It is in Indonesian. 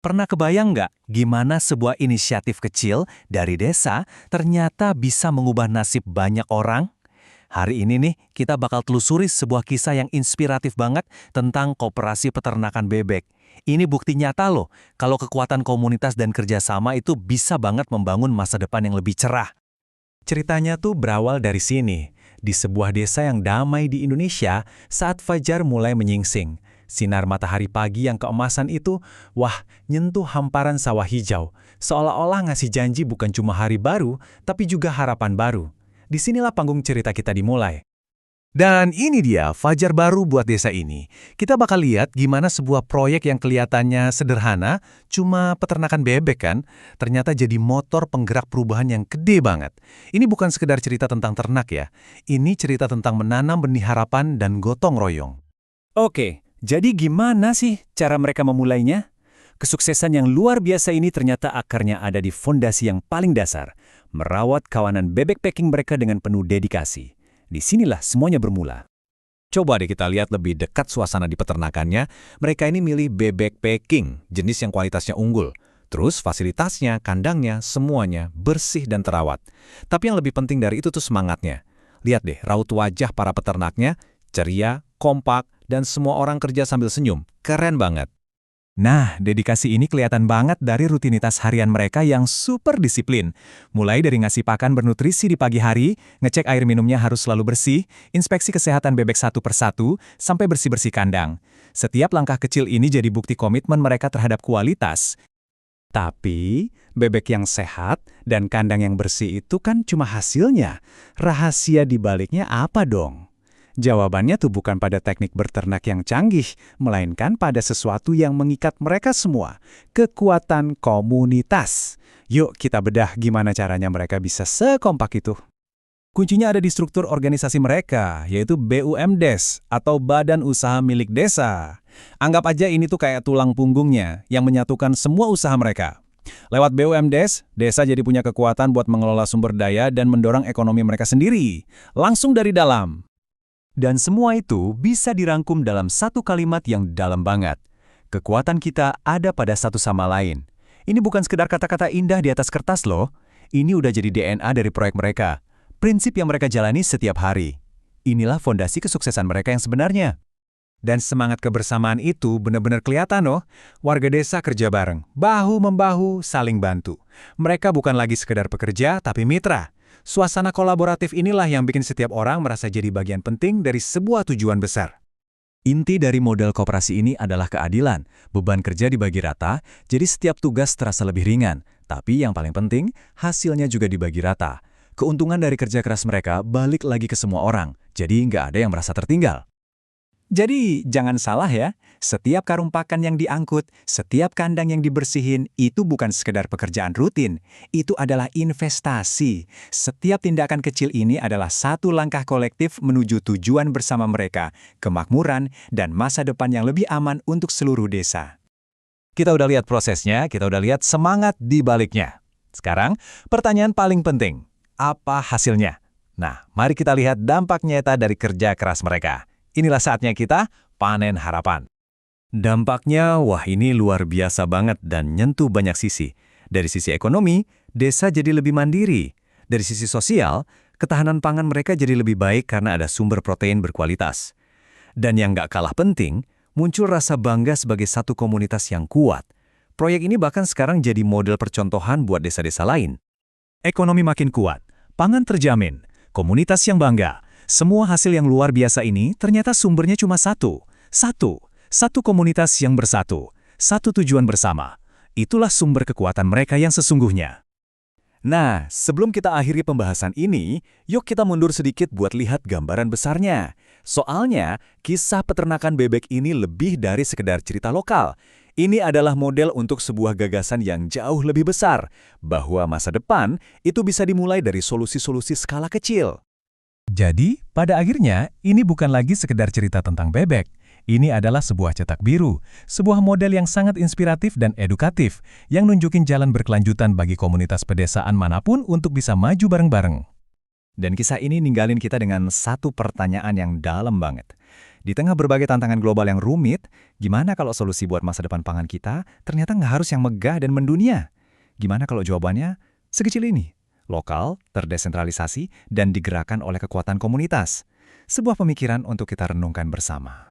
Pernah kebayang nggak gimana sebuah inisiatif kecil dari desa ternyata bisa mengubah nasib banyak orang? Hari ini nih, kita bakal telusuri sebuah kisah yang inspiratif banget tentang koperasi peternakan bebek. Ini bukti nyata loh, kalau kekuatan komunitas dan kerjasama itu bisa banget membangun masa depan yang lebih cerah. Ceritanya tuh berawal dari sini, di sebuah desa yang damai di Indonesia saat fajar mulai menyingsing. Sinar matahari pagi yang keemasan itu, wah, nyentuh hamparan sawah hijau, seolah-olah ngasih janji bukan cuma hari baru, tapi juga harapan baru. Disinilah panggung cerita kita dimulai. Dan ini dia fajar baru buat desa ini. Kita bakal lihat gimana sebuah proyek yang kelihatannya sederhana, cuma peternakan bebek kan, ternyata jadi motor penggerak perubahan yang gede banget. Ini bukan sekedar cerita tentang ternak ya, ini cerita tentang menanam benih harapan dan gotong royong. Oke, jadi gimana sih cara mereka memulainya? Kesuksesan yang luar biasa ini ternyata akarnya ada di fondasi yang paling dasar, merawat kawanan bebek packing mereka dengan penuh dedikasi. Disinilah semuanya bermula. Coba deh kita lihat lebih dekat suasana di peternakannya. Mereka ini milih bebek packing, jenis yang kualitasnya unggul. Terus fasilitasnya, kandangnya, semuanya bersih dan terawat. Tapi yang lebih penting dari itu tuh semangatnya. Lihat deh, raut wajah para peternaknya, ceria, kompak, dan semua orang kerja sambil senyum. Keren banget. Nah, dedikasi ini kelihatan banget dari rutinitas harian mereka yang super disiplin. Mulai dari ngasih pakan bernutrisi di pagi hari, ngecek air minumnya harus selalu bersih, inspeksi kesehatan bebek satu persatu, sampai bersih-bersih kandang. Setiap langkah kecil ini jadi bukti komitmen mereka terhadap kualitas. Tapi, bebek yang sehat dan kandang yang bersih itu kan cuma hasilnya. Rahasia di baliknya apa dong? Jawabannya tuh bukan pada teknik berternak yang canggih, melainkan pada sesuatu yang mengikat mereka semua, kekuatan komunitas. Yuk kita bedah gimana caranya mereka bisa sekompak itu. Kuncinya ada di struktur organisasi mereka, yaitu BUMDes atau Badan Usaha Milik Desa. Anggap aja ini tuh kayak tulang punggungnya yang menyatukan semua usaha mereka. Lewat BUMDes, desa jadi punya kekuatan buat mengelola sumber daya dan mendorong ekonomi mereka sendiri, langsung dari dalam. Dan semua itu bisa dirangkum dalam satu kalimat yang dalam banget. Kekuatan kita ada pada satu sama lain. Ini bukan sekedar kata-kata indah di atas kertas loh. Ini udah jadi DNA dari proyek mereka. Prinsip yang mereka jalani setiap hari. Inilah fondasi kesuksesan mereka yang sebenarnya. Dan semangat kebersamaan itu benar-benar kelihatan loh. Warga desa kerja bareng, bahu-membahu, saling bantu. Mereka bukan lagi sekedar pekerja, tapi mitra. Suasana kolaboratif inilah yang bikin setiap orang merasa jadi bagian penting dari sebuah tujuan besar. Inti dari model koperasi ini adalah keadilan. Beban kerja dibagi rata, jadi setiap tugas terasa lebih ringan. Tapi yang paling penting, hasilnya juga dibagi rata. Keuntungan dari kerja keras mereka balik lagi ke semua orang, jadi nggak ada yang merasa tertinggal. Jadi, jangan salah ya, setiap karung pakan yang diangkut, setiap kandang yang dibersihin, itu bukan sekedar pekerjaan rutin. Itu adalah investasi. Setiap tindakan kecil ini adalah satu langkah kolektif menuju tujuan bersama mereka, kemakmuran, dan masa depan yang lebih aman untuk seluruh desa. Kita udah lihat prosesnya, kita udah lihat semangat di baliknya. Sekarang, pertanyaan paling penting, apa hasilnya? Nah, mari kita lihat dampak nyata dari kerja keras mereka. Inilah saatnya kita panen harapan. Dampaknya, wah ini luar biasa banget dan nyentuh banyak sisi. Dari sisi ekonomi, desa jadi lebih mandiri. Dari sisi sosial, ketahanan pangan mereka jadi lebih baik karena ada sumber protein berkualitas. Dan yang nggak kalah penting, muncul rasa bangga sebagai satu komunitas yang kuat. Proyek ini bahkan sekarang jadi model percontohan buat desa-desa lain. Ekonomi makin kuat, pangan terjamin, komunitas yang bangga. Semua hasil yang luar biasa ini ternyata sumbernya cuma satu. Satu komunitas yang bersatu. Satu tujuan bersama. Itulah sumber kekuatan mereka yang sesungguhnya. Nah, sebelum kita akhiri pembahasan ini, yuk kita mundur sedikit buat lihat gambaran besarnya. Soalnya, kisah peternakan bebek ini lebih dari sekedar cerita lokal. Ini adalah model untuk sebuah gagasan yang jauh lebih besar, bahwa masa depan itu bisa dimulai dari solusi-solusi skala kecil. Jadi, pada akhirnya, ini bukan lagi sekedar cerita tentang bebek. Ini adalah sebuah cetak biru, sebuah model yang sangat inspiratif dan edukatif, yang nunjukin jalan berkelanjutan bagi komunitas pedesaan manapun untuk bisa maju bareng-bareng. Dan kisah ini ninggalin kita dengan satu pertanyaan yang dalam banget. Di Di tengah berbagai tantangan global yang rumit, gimana kalau solusi buat masa depan pangan kita ternyata nggak harus yang megah dan mendunia? Gimana kalau jawabannya sekecil ini? Lokal, terdesentralisasi, dan digerakkan oleh kekuatan komunitas. Sebuah pemikiran untuk kita renungkan bersama.